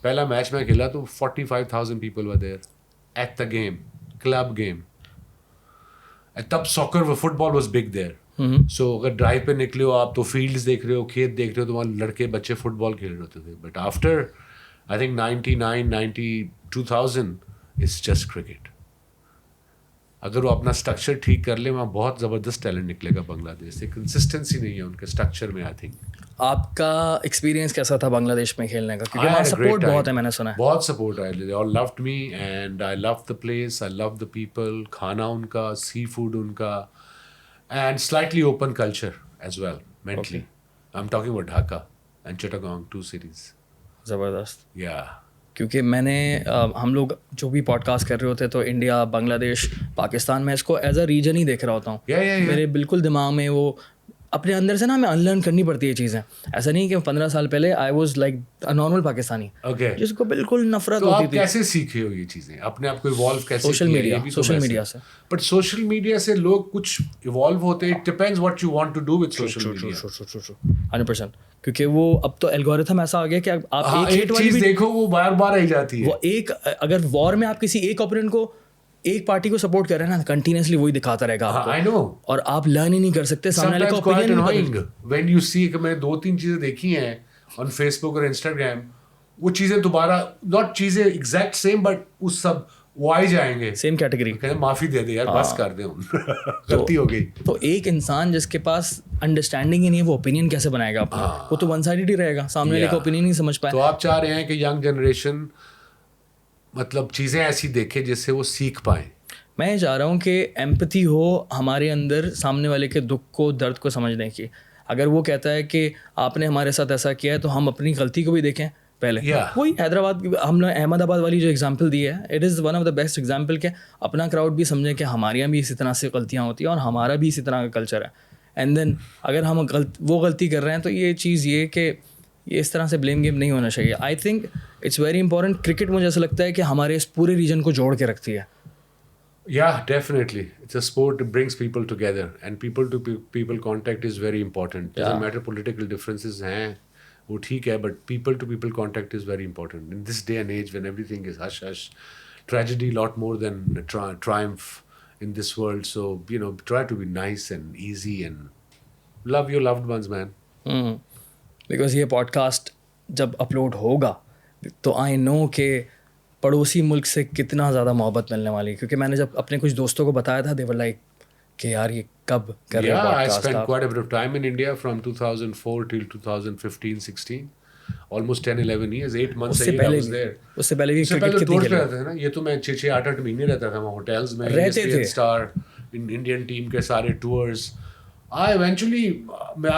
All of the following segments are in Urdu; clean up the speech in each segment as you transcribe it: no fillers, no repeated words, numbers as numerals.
پہلا میچ میں کھیلا تو 45,000 people were there at the game, club game. تب soccer football was big there. So اگر ڈرائیو پہ نکلے ہو آپ تو فیلڈز دیکھ رہے ہو, کھیت دیکھ رہے ہو, تو وہاں لڑکے بچے فٹ بال کھیل رہے ہوتے تھے. But after I think 99, 2000 it's just cricket. اگر وہ اپنا اسٹرکچر ٹھیک کر لے, وہاں بہت زبردست ٹیلنٹ نکلے گا بنگلہ دیش سے. کنسسٹنسی نہیں ہے ان کے اسٹرکچر میں. آئی تھنک آپ کا ایکسپیرینس کیسا تھا بنگلہ دیش میں کھیلنے کا؟ کیونکہ وہاں سپورٹ بہت ہے, میں نے سنا ہے. بہت سپورٹ ہے. They all loved me and I loved the place, I loved the people. کھانا ان کا, سی فوڈ ان کا, and slightly open culture as well mentally. I'm talking about Dhaka and Chittagong, 2 cities. زبردست. Yeah. کیونکہ میں نے ہم لوگ جو بھی پوڈ کاسٹ کر رہے ہوتے تو انڈیا, بنگلہ دیش, پاکستان, میں اس کو ایز اے ریجن ہی دیکھ رہا ہوتا ہوں. میرے بالکل دماغ میں وہ اپنے اندر سے نا ہمیں انلرن کرنی پڑتی ہے چیزیں. ایسا نہیں کہ 15 سال پہلے I was like normal Pakistani جس کو بالکل نفرت ہوتی تھی. کیسے سیکھے ہو یہ چیزیں, اپنے آپ کو ایوالو کیسے؟ سوشل میڈیا سے. بٹ سوشل میڈیا سے لوگ کچھ ایوالو ہوتے. It depends what you want to do with social media. 100%. کیونکہ وہ اب تو الگورتھم ایسا آ گیا کہ آپ ایک چیز دیکھو وہ بار بار آئی جاتی ہے. وہ ایک اگر وار میں آپ کسی ایک اوپوننٹ کو, ایک پارٹی کو سپورٹ کر رہے ہیں نا, کنٹینیوسلی وہی دکھاتا رہے گا آپ کو. I know. اور آپ لرن ہی نہیں کر سکتے سامنے والے کا اوپینین. When you see کہ میں نے 2-3 چیزیں دیکھی ہیں آن فیس بک اور انسٹاگرام, وہ چیزیں دوبارہ ناٹ چیزیں ایگزیکٹ سیم بٹ اس سب وہ آئی جائیں گے سیم کیٹیگری. معافی دے دے یار, بس کر دیں, غلطی ہو گئی. تو ایک انسان جس کے پاس انڈرسٹینڈنگ ہی نہیں ہے, وہ اوپینین کیسے بنائے گا اپنا؟ وہ تو ون سائڈڈ ہی رہے گا, سامنے والے کا اوپینین نہیں سمجھ پائے. تو آپ چاہ رہے ہیں کہ ینگ جنریشن مطلب چیزیں ایسی دیکھے جس سے وہ سیکھ پائیں. میں چاہ رہا ہوں کہ ایمپتھی ہو ہمارے اندر سامنے والے کے دکھ کو, درد کو سمجھنے کی. اگر وہ کہتا ہے کہ آپ نے ہمارے ساتھ ایسا کیا ہے تو ہم اپنی غلطی کو بھی دیکھیں پہلے. وہی حیدرآباد, ہم نے احمد آباد والی جو ایگزامپل دی ہے, it is one of the best example کہ اپنا کراؤڈ بھی سمجھیں کہ ہمارے یہاں بھی اسی طرح سے غلطیاں ہوتی ہیں اور ہمارا بھی اسی طرح کا کلچر ہے. اینڈ دین اگر ہم وہ غلطی کر رہے ہیں تو یہ چیز یہ کہ یہ اس طرح سے بلیم گیم نہیں ہونا چاہیے. I think it's very important. Cricket مجھے ایسا لگتا ہے کہ ہمارے اس پورے ریجن کو جوڑ کے رکھتی ہے. Yeah, definitely. It's a sport, it brings people together and people to people contact is very important. Doesn't matter political differences hain, wo theek hai, but people to people contact is very important. In this day and age when everything is hush hush, tragedy lot more than triumph in this world. So, you know, try to be nice and easy and love your loved ones, man. Because یہ پوڈ کاسٹ جب اپلوڈ ہوگا تو آئی نو کہ پڑوسی ملک سے کتنا زیادہ محبت ملنے والی ہے. کیونکہ میں نے جب اپنے کچھ دوستوں کو بتایا تھا, they were like کہ یار یہ کب کر رہے ہیں podcast. I spent quite a bit of time in India from 2004 till 2015-16. Almost 10-11 years, 8 months a year I was there. اس سے پہلے بھی کرکٹ کتنی کھیلا تھا نا. یہ تو میں 6-8 مہینے رہتا تھا وہاں ہوٹلز میں, رہتے تھے اسٹار انڈین ٹیم کے سارے tours. I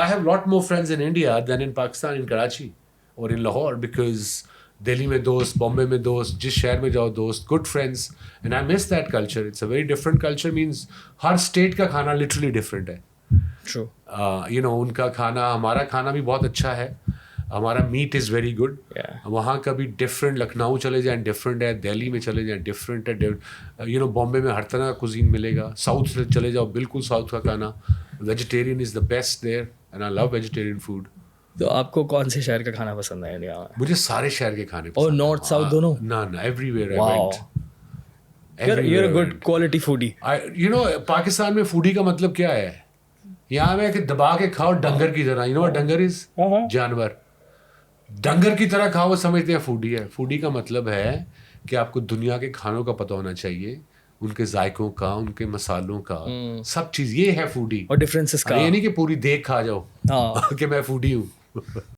have lot more friends in India than in Pakistan, in Karachi or in Lahore, because Delhi میں دوست, بامبے میں دوست, جس شہر میں جاؤ دوست, good friends, and I miss that culture. It's a very different culture, means Hare state کا کھانا literally different ہے. True. You know, ان کا کھانا, ہمارا کھانا بھی بہت اچھا ہے, ہمارا میٹ از ویری گڈ. وہاں کا بھی ڈفرینٹ, لکھنؤ چلے جائیں ڈفرینٹ ہے, دہلی میں چلے جائیں ڈفرینٹ ہے, یو نو بامبے میں ہر طرح کا کوزین ملے گا. ساؤتھ سے چلے جاؤ بالکل ساؤتھ کا کھانا, vegetarian is the best there and I love vegetarian food. تو آپ کو کون سے شہر کا کھانا پسند ہے انڈیا میں؟ مجھے سارے شہر کے کھانے اور نارتھ ساؤتھ دونوں؟ نہ every where I went. You're a good quality foodie. You know, Pakistan میں فوڈی کا مطلب کیا ہے؟ یہاں میں کہ دبا کے کھاؤ ڈنگر کی طرح. You know what ڈنگر is? جانور. ڈنگر کی طرح کھاؤ, وہ سمجھتے ہیں فوڈی ہے. فوڈی کا مطلب ہے کہ آپ کو دنیا کے کھانوں کا پتہ ہونا چاہیے, ان کے ذائقوں کا, ان کے مسالوں کا, سب چیز. یہ ہے فوڈی. اور ڈفرینسز کا. یہ نہیں کہ پوری دیکھ کھا جاؤ کہ میں فوڈی ہوں.